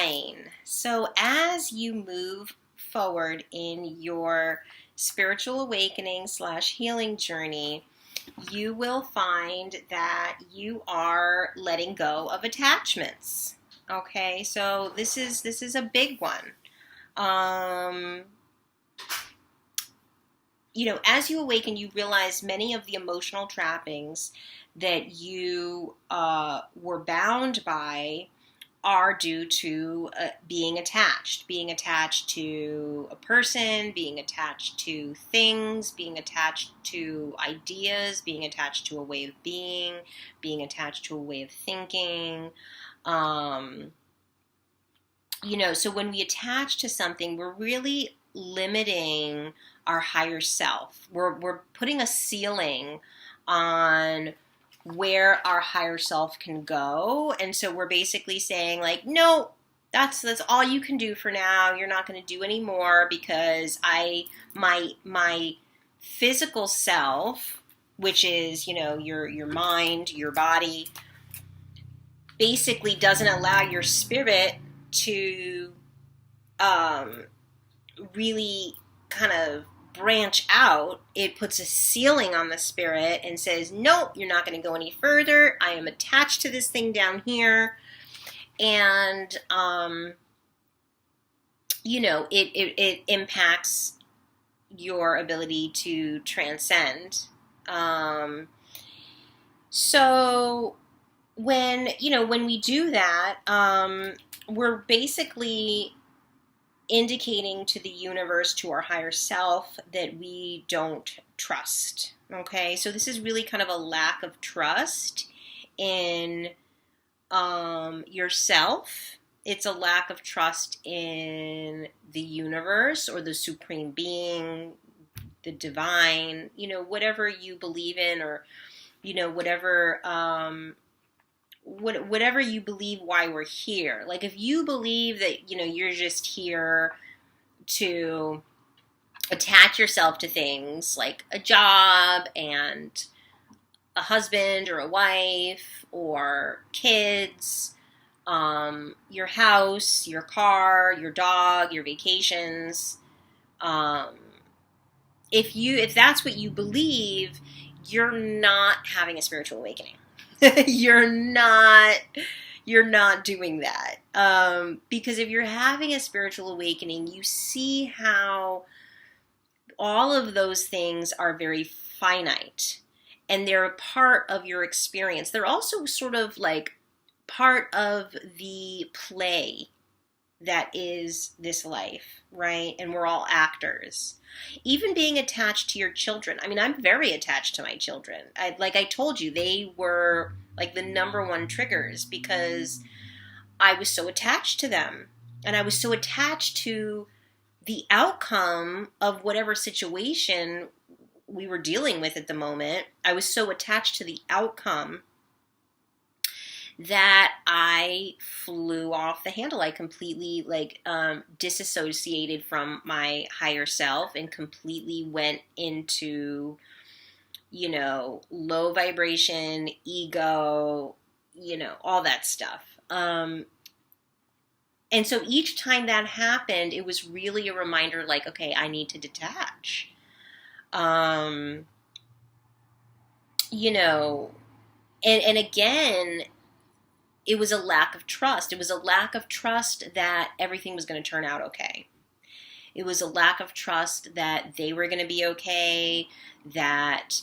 9. So as you move forward in your spiritual awakening slash healing journey, you will find that you are letting go of attachments. Okay, so this is a big one. Um, as you awaken, you realize many of the emotional trappings that you were bound by are due to being attached to a person, being attached to things, being attached to ideas, being attached to a way of being attached to a way of thinking. Um, so when we attach to something, we're really limiting our higher self. We're putting a ceiling on where our higher self can go. And so we're basically saying like, no, that's all you can do for now. You're not going to do any more because my physical self, which is, your mind, your body, basically doesn't allow your spirit to really kind of branch out. It puts a ceiling on the spirit and says, nope, you're not going to go any further. I am attached to this thing down here. And, it impacts your ability to transcend. So when we do that, we're basically indicating to the universe, to our higher self, that we don't trust. Okay, so this is really kind of a lack of trust in yourself. It's a lack of trust in the universe or the supreme being, the divine, whatever you believe in, or whatever you believe why we're here. Like if you believe that, you're just here to attach yourself to things like a job and a husband or a wife or kids, your house, your car, your dog, your vacations. If that's what you believe, you're not having a spiritual awakening. you're not doing that. Because if you're having a spiritual awakening, you see how all of those things are very finite and they're a part of your experience. They're also sort of like part of the play that is this life, right? And we're all actors. Even being attached to your children. I mean, I'm very attached to my children. Like I told you, they were like the number one triggers because I was so attached to them. And I was so attached to the outcome of whatever situation we were dealing with at the moment. I was so attached to the outcome that I flew off the handle. I completely disassociated from my higher self and completely went into, low vibration, ego, all that stuff. And so each time that happened, it was really a reminder like, okay, I need to detach. And again, it was a lack of trust. It was a lack of trust that everything was going to turn out okay. It was a lack of trust that they were going to be okay, that,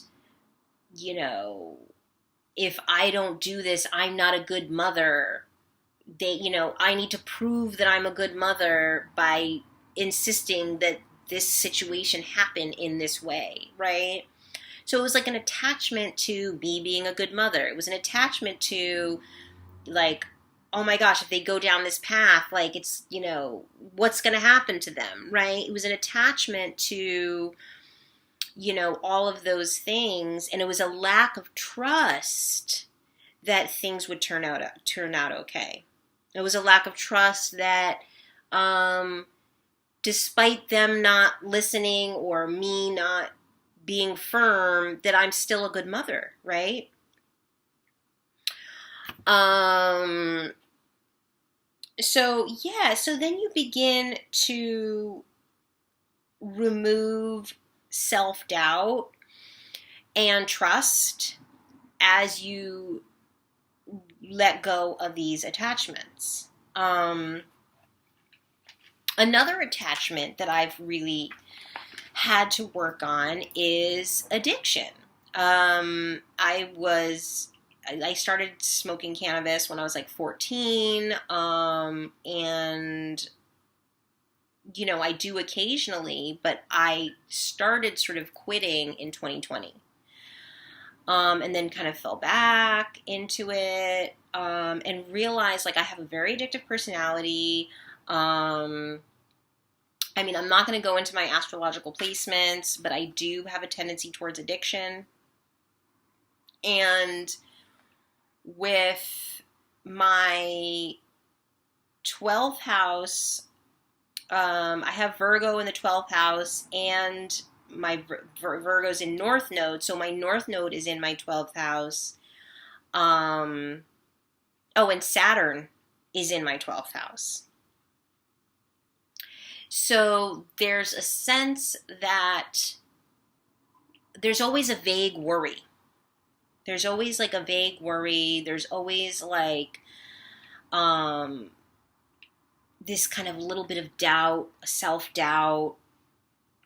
if I don't do this, I'm not a good mother. I need to prove that I'm a good mother by insisting that this situation happen in this way, right? So it was like an attachment to me being a good mother. It was an attachment to like, oh my gosh, if they go down this path, like it's, what's going to happen to them, right? It was an attachment to, all of those things. And it was a lack of trust that things would turn out okay. It was a lack of trust that, despite them not listening or me not being firm, that I'm still a good mother, right? So, yeah, so then you begin to remove self doubt and trust as you let go of these attachments. Another attachment that I've really had to work on is addiction. I started smoking cannabis when I was like 14, and I do occasionally, but I started sort of quitting in 2020, and then kind of fell back into it, and realized like I have a very addictive personality. I mean, I'm not going to go into my astrological placements, but I do have a tendency towards addiction. And with my 12th house, I have Virgo in the 12th house, and my Virgo's in North Node. So my North Node is in my 12th house. And Saturn is in my 12th house. So there's a sense that there's always a vague worry. There's always like a vague worry. There's always like this kind of little bit of doubt, self-doubt.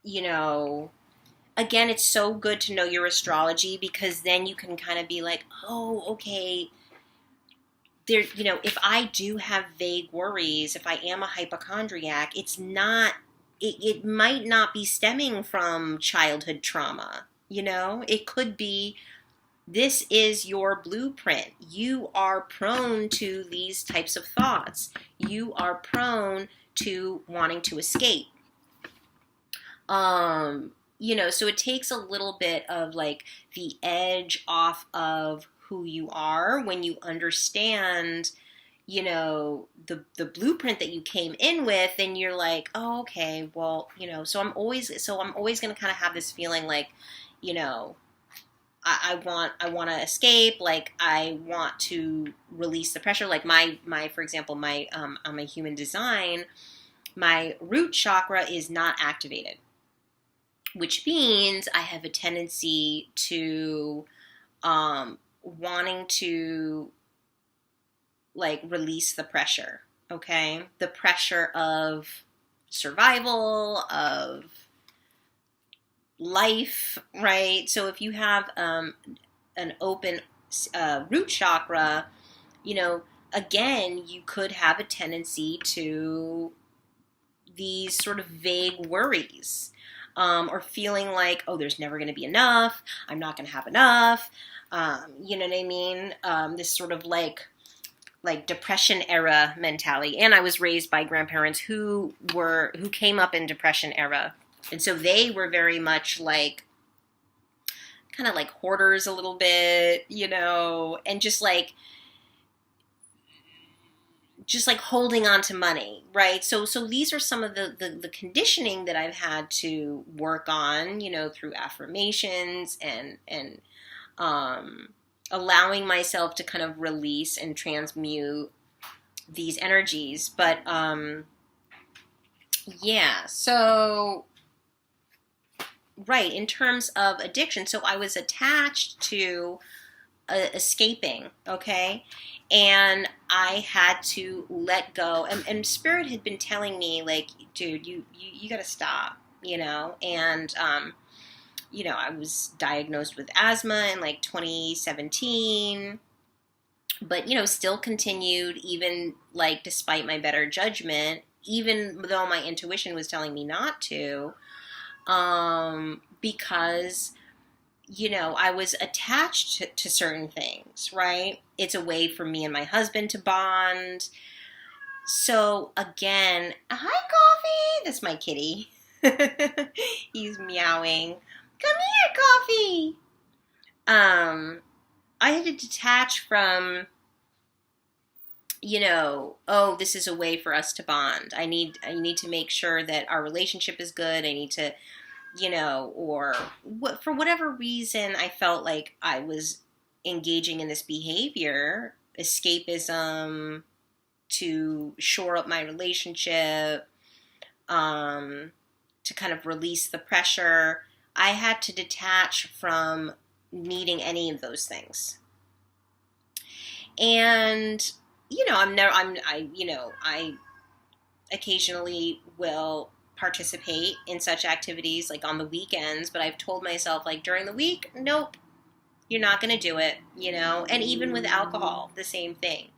Again, it's so good to know your astrology, because then you can kind of be like, oh, okay, there, if I do have vague worries, if I am a hypochondriac, it might not be stemming from childhood trauma. It could be, this is your blueprint. You are prone to these types of thoughts. You are prone to wanting to escape. So it takes a little bit of like the edge off of who you are when you understand, the blueprint that you came in with. And you're like, oh, okay, well, so I'm always going to kind of have this feeling like, I want to escape. Like I want to release the pressure. Like for example, on my human design, my root chakra is not activated, which means I have a tendency to wanting to like release the pressure. Okay, the pressure of survival, of life, right? So if you have an open root chakra, again, you could have a tendency to these sort of vague worries, or feeling like, oh, there's never going to be enough. I'm not going to have enough. You know what I mean? This sort of like depression era mentality. And I was raised by grandparents who came up in depression era. And so they were very much like, kind of like hoarders a little bit, and just like holding on to money, right? So these are some of the conditioning that I've had to work on, through affirmations and allowing myself to kind of release and transmute these energies. But yeah, so right, in terms of addiction, so I was attached to escaping, okay? And I had to let go. And Spirit had been telling me, like, dude, you got to stop, And, I was diagnosed with asthma in like 2017, but, still continued, even like despite my better judgment, even though my intuition was telling me not to, because I was attached to certain things, right? It's a way for me and my husband to bond. So again, hi, Coffee. That's my kitty. He's meowing. Come here, Coffee. I had to detach from, oh, this is a way for us to bond. I need to make sure that our relationship is good. I need to, or for whatever reason, I felt like I was engaging in this behavior, escapism, to shore up my relationship, to kind of release the pressure. I had to detach from needing any of those things. And, I occasionally will participate in such activities like on the weekends, but I've told myself, like, during the week, nope, you're not going to do it, and even with alcohol, the same thing.